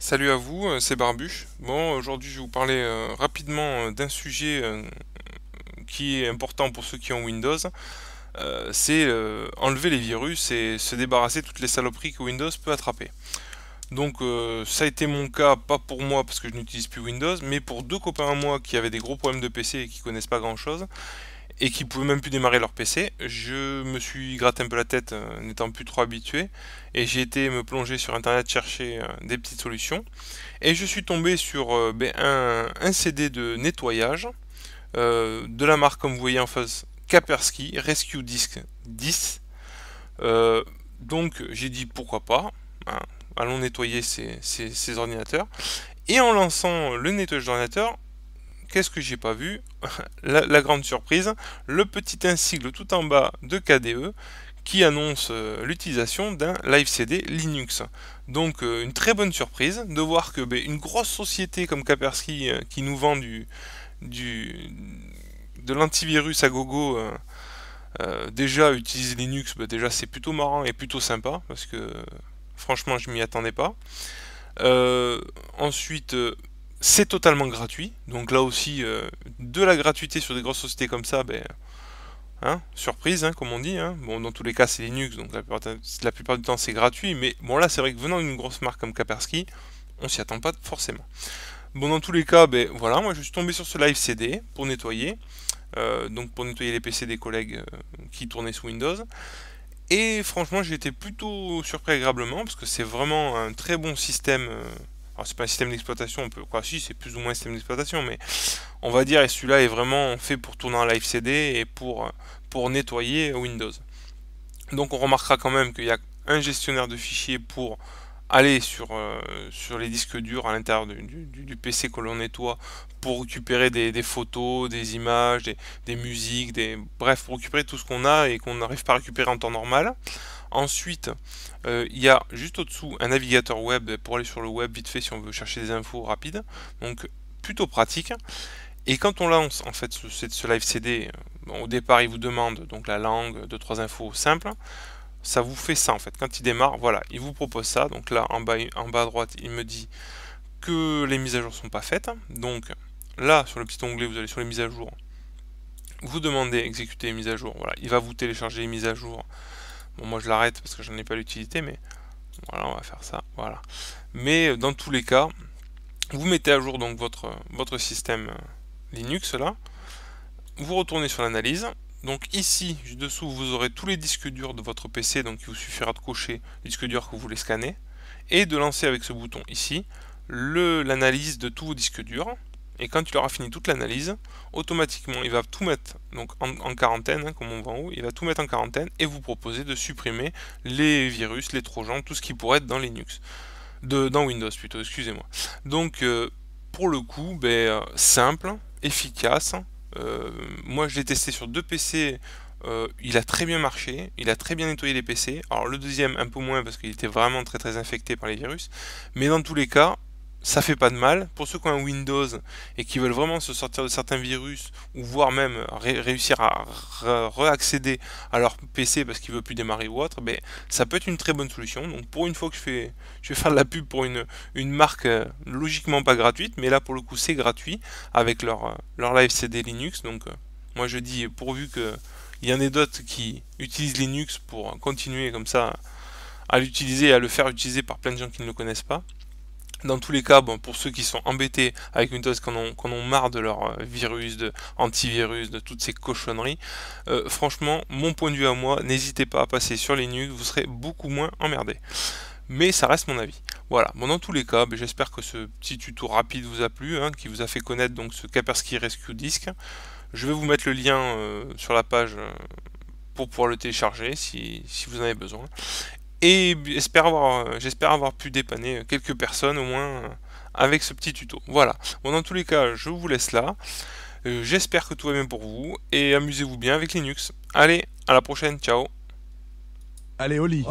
Salut à vous, c'est Barbuche. Bon, aujourd'hui je vais vous parler rapidement d'un sujet qui est important pour ceux qui ont Windows. C'est enlever les virus et se débarrasser de toutes les saloperies que Windows peut attraper. Donc ça a été mon cas, pas pour moi parce que je n'utilise plus Windows, mais pour deux copains à moi qui avaient des gros problèmes de PC et qui connaissent pas grand chose et qui pouvaient même plus démarrer leur PC. Je me suis gratté un peu la tête, n'étant plus trop habitué, et j'ai été me plonger sur internet chercher des petites solutions. Et je suis tombé sur un CD de nettoyage de la marque, comme vous voyez en face, Kaspersky Rescue Disk 10. Euh, donc j'ai dit pourquoi pas, hein, allons nettoyer ces ordinateurs. Et en lançant le nettoyage d'ordinateur, qu'est-ce que j'ai pas vu? La grande surprise, le petit insigle tout en bas de KDE qui annonce l'utilisation d'un live CD Linux. Donc une très bonne surprise de voir que une grosse société comme Kaspersky qui nous vend du, de l'antivirus à gogo déjà utilise Linux, déjà c'est plutôt marrant et plutôt sympa parce que franchement je m'y attendais pas. Ensuite, c'est totalement gratuit. Donc là aussi, de la gratuité sur des grosses sociétés comme ça, hein, surprise, hein, comme on dit. Hein. Bon, dans tous les cas, c'est Linux, donc la plupart du temps, c'est gratuit. Mais bon, là, c'est vrai que venant d'une grosse marque comme Kaspersky, on s'y attend pas forcément. Bon, dans tous les cas, voilà, moi, je suis tombé sur ce live CD pour nettoyer. Donc pour nettoyer les PC des collègues qui tournaient sous Windows. Et franchement, j'ai été plutôt surpris agréablement parce que c'est vraiment un très bon système. Alors, c'est pas un système d'exploitation, on peut. Quoi, si, c'est plus ou moins un système d'exploitation, mais on va dire, et celui-là est vraiment fait pour tourner en live CD et pour nettoyer Windows. Donc, on remarquera quand même qu'il y a un gestionnaire de fichiers pour aller sur les disques durs à l'intérieur du PC que l'on nettoie pour récupérer des photos, des images, des musiques, bref, pour récupérer tout ce qu'on a et qu'on n'arrive pas à récupérer en temps normal. Ensuite, il y a juste au-dessous un navigateur web pour aller sur le web vite fait si on veut chercher des infos rapides. Donc plutôt pratique. Et quand on lance en fait ce live CD, bon, au départ il vous demande donc la langue, deux trois infos simples. Ça vous fait ça en fait. Quand il démarre, voilà, il vous propose ça. Donc là en bas à droite, il me dit que les mises à jour sont pas faites. Donc là, sur le petit onglet, vous allez sur les mises à jour. Vous demandez exécuter les mises à jour. Voilà, il va vous télécharger les mises à jour. Bon, moi je l'arrête parce que j'en ai pas l'utilité, mais voilà, on va faire ça. Voilà. Mais dans tous les cas, vous mettez à jour donc votre système Linux là. Vous retournez sur l'analyse. Donc ici, juste dessous, vous aurez tous les disques durs de votre PC, donc il vous suffira de cocher les disques durs que vous voulez scanner, et de lancer avec ce bouton ici, l'analyse de tous vos disques durs. Et quand il aura fini toute l'analyse, automatiquement il va tout mettre donc en quarantaine, hein, comme on voit en haut, il va tout mettre en quarantaine et vous proposer de supprimer les virus, les trojans, tout ce qui pourrait être dans Linux. Dans Windows plutôt, excusez-moi. Donc pour le coup, simple, efficace. Moi je l'ai testé sur deux PC, il a très bien marché, il a très bien nettoyé les PC. Alors le deuxième un peu moins parce qu'il était vraiment très très infecté par les virus. Mais dans tous les cas, ça fait pas de mal. Pour ceux qui ont un Windows et qui veulent vraiment se sortir de certains virus, ou voire même réussir à réaccéder à leur PC parce qu'il veut plus démarrer ou autre, ça peut être une très bonne solution. Donc pour une fois que je vais faire de la pub pour une marque logiquement pas gratuite, mais là pour le coup c'est gratuit avec leur live CD Linux. Donc moi je dis pourvu que il y en ait d'autres qui utilisent Linux pour continuer comme ça à l'utiliser et à le faire utiliser par plein de gens qui ne le connaissent pas. Dans tous les cas, bon, pour ceux qui sont embêtés avec Windows, qu'on ont marre de leur virus, de antivirus, de toutes ces cochonneries, franchement, mon point de vue à moi, n'hésitez pas à passer sur Linux, vous serez beaucoup moins emmerdé. Mais ça reste mon avis. Voilà, bon, dans tous les cas, j'espère que ce petit tuto rapide vous a plu, hein, qui vous a fait connaître donc ce Kaspersky Rescue Disk. Je vais vous mettre le lien sur la page pour pouvoir le télécharger si vous en avez besoin. Et j'espère avoir pu dépanner quelques personnes au moins avec ce petit tuto. Voilà. Bon, dans tous les cas, je vous laisse là. J'espère que tout va bien pour vous et amusez-vous bien avec Linux. Allez, à la prochaine, ciao. Allez, au lit.